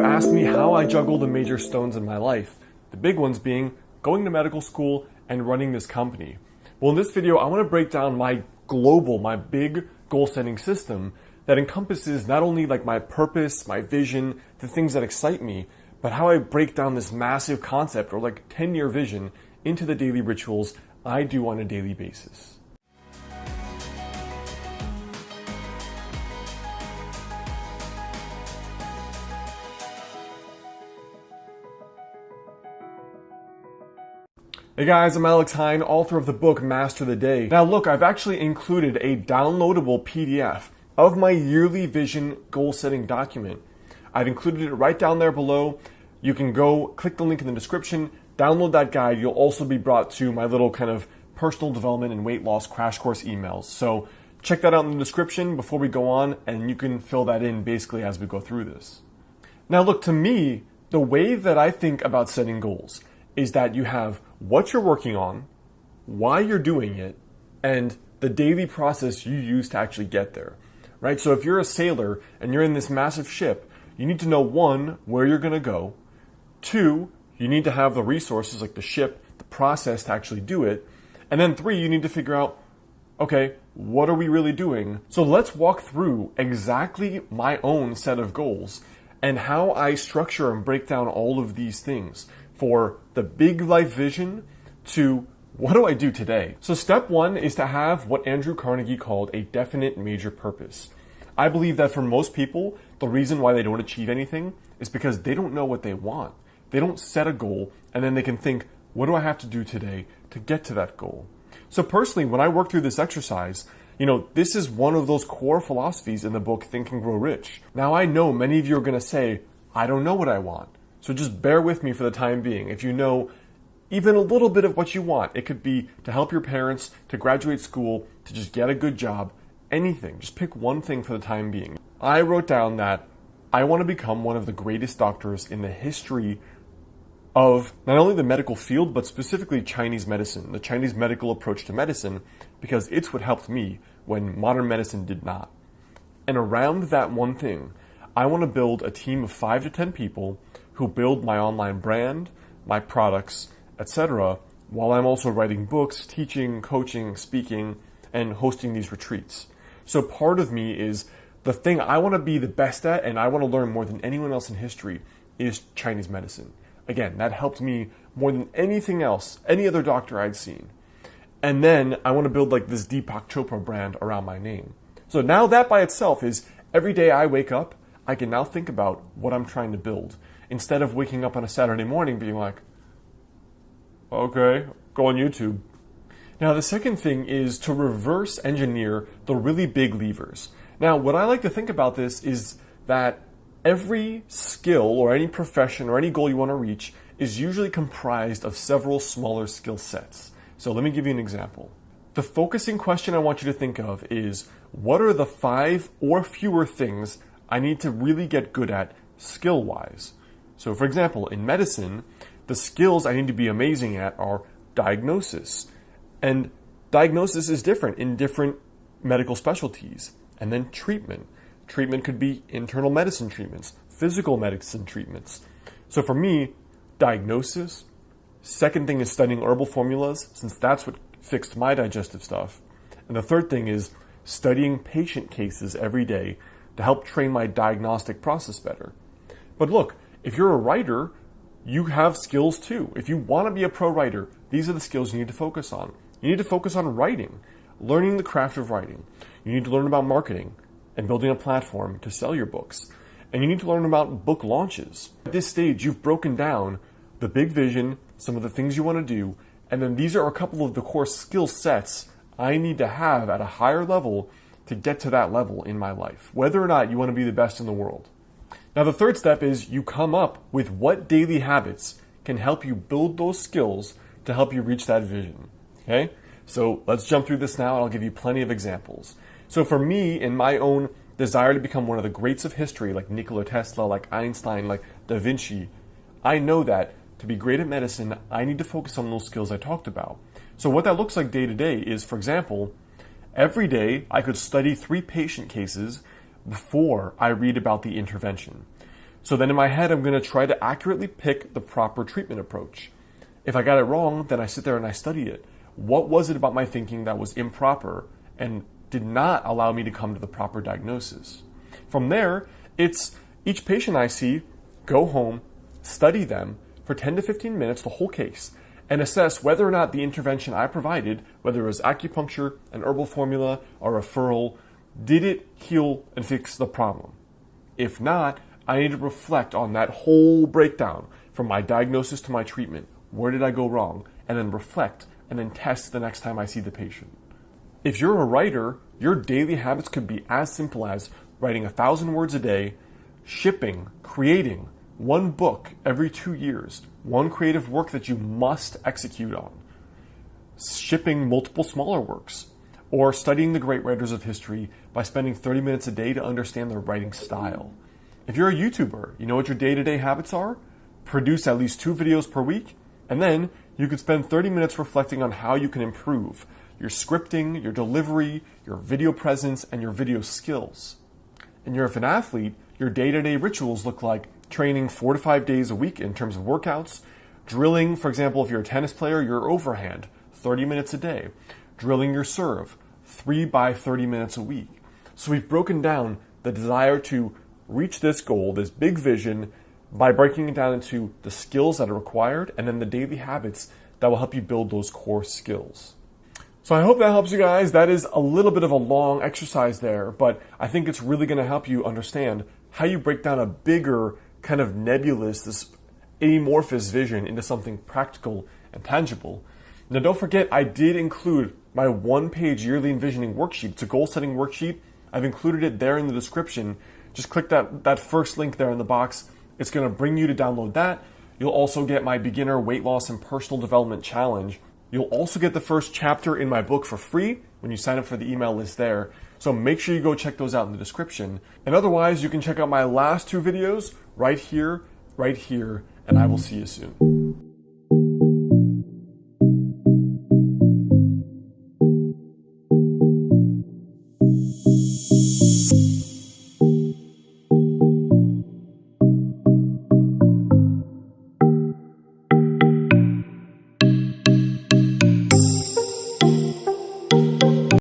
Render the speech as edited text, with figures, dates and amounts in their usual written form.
asked me how I juggle the major stones in my life, the big ones being going to medical school and running this company. Well, in this video, I want to break down my big goal setting system that encompasses not only like my purpose, my vision, the things that excite me, but how I break down this massive concept or like 10-year vision into the daily rituals I do on a daily basis. Hey guys, I'm Alex Hine, author of the book Master the Day. Now look, I've actually included a downloadable PDF of my yearly vision goal setting document. I've included it right down there below. You can go click the link in the description, download that guide. You'll also be brought to my little kind of personal development and weight loss crash course emails. So check that out in the description before we go on, and you can fill that in basically as we go through this. Now look, to me, the way that I think about setting goals is that you have what you're working on, why you're doing it, and the daily process you use to actually get there, right? So if you're a sailor and you're in this massive ship, you need to know, one, where you're gonna go. Two, you need to have the resources like the ship, the process to actually do it. And then three, you need to figure out, okay, what are we really doing? So let's walk through exactly my own set of goals and how I structure and break down all of these things for the big life vision to what do I do today? So step one is to have what Andrew Carnegie called a definite major purpose. I believe that for most people, the reason why they don't achieve anything is because they don't know what they want. They don't set a goal and then they can think, what do I have to do today to get to that goal? So personally, when I work through this exercise, this is one of those core philosophies in the book Think and Grow Rich. Now I know many of you are going to say, I don't know what I want. So just bear with me for the time being. If you know even a little bit of what you want, it could be to help your parents, to graduate school, to just get a good job, anything. Just pick one thing for the time being. I wrote down that I want to become one of the greatest doctors in the history of not only the medical field, but specifically Chinese medicine, the Chinese medical approach to medicine, because it's what helped me when modern medicine did not. And around that one thing, I want to build a team of 5 to 10 people who build my online brand, my products, etc., while I'm also writing books, teaching, coaching, speaking, and hosting these retreats. So part of me is the thing I want to be the best at and I want to learn more than anyone else in history is Chinese medicine. Again, that helped me more than anything else, any other doctor I'd seen. And then I want to build like this Deepak Chopra brand around my name. So now that by itself is every day I wake up, I can now think about what I'm trying to build. Instead of waking up on a Saturday morning being like, okay, go on YouTube. Now the second thing is to reverse engineer the really big levers. Now what I like to think about this is that every skill or any profession or any goal you want to reach is usually comprised of several smaller skill sets. So let me give you an example. The focusing question I want you to think of is, what are the 5 or fewer things I need to really get good at skill-wise? So for example, in medicine, the skills I need to be amazing at are diagnosis. And diagnosis is different in different medical specialties. And then treatment. Treatment could be internal medicine treatments, physical medicine treatments. So for me, diagnosis. Second thing is studying herbal formulas, since that's what fixed my digestive stuff. And the third thing is studying patient cases every day to help train my diagnostic process better. But look, if you're a writer, you have skills too. If you want to be a pro writer, these are the skills you need to focus on. You need to focus on writing, learning the craft of writing. You need to learn about marketing and building a platform to sell your books. And you need to learn about book launches. At this stage, you've broken down the big vision, some of the things you want to do, and then these are a couple of the core skill sets I need to have at a higher level to get to that level in my life, whether or not you want to be the best in the world. Now the third step is you come up with what daily habits can help you build those skills to help you reach that vision. Okay? So let's jump through this now and I'll give you plenty of examples. So for me, in my own desire to become one of the greats of history, like Nikola Tesla, like Einstein, like Da Vinci, I know that to be great at medicine, I need to focus on those skills I talked about. So what that looks like day to day is, for example, every day I could study 3 patient cases before I read about the intervention. So then in my head, I'm going to try to accurately pick the proper treatment approach. If I got it wrong, then I sit there and I study it. What was it about my thinking that was improper and did not allow me to come to the proper diagnosis? From there, it's each patient I see, go home, study them for 10 to 15 minutes, the whole case, and assess whether or not the intervention I provided, whether it was acupuncture, an herbal formula, or a referral, did it heal and fix the problem? If not, I need to reflect on that whole breakdown from my diagnosis to my treatment. Where did I go wrong? And then reflect and then test the next time I see the patient. If you're a writer, your daily habits could be as simple as writing 1,000 words a day, shipping, creating one book every 2 years, one creative work that you must execute on, shipping multiple smaller works, or studying the great writers of history by spending 30 minutes a day to understand their writing style. If you're a YouTuber, you know what your day-to-day habits are? Produce at least 2 videos per week, and then you could spend 30 minutes reflecting on how you can improve your scripting, your delivery, your video presence, and your video skills. And you're an athlete, your day-to-day rituals look like training 4 to 5 days a week in terms of workouts, drilling, for example, if you're a tennis player, your overhand, 30 minutes a day, drilling your serve, 3 by 30 minutes a week. So we've broken down the desire to reach this goal, this big vision, by breaking it down into the skills that are required and then the daily habits that will help you build those core skills. So I hope that helps you guys. That is a little bit of a long exercise there, but I think it's really going to help you understand how you break down a bigger kind of nebulous, this amorphous vision into something practical and tangible. Now don't forget, I did include my 1-page yearly envisioning worksheet. It's a goal setting worksheet. I've included it there in the description. Just click that first link there in the box. It's going to bring you to download that. You'll also get my beginner weight loss and personal development challenge. You'll also get the first chapter in my book for free when you sign up for the email list there. So make sure you go check those out in the description. And otherwise, you can check out my last 2 videos right here, and I will see you soon.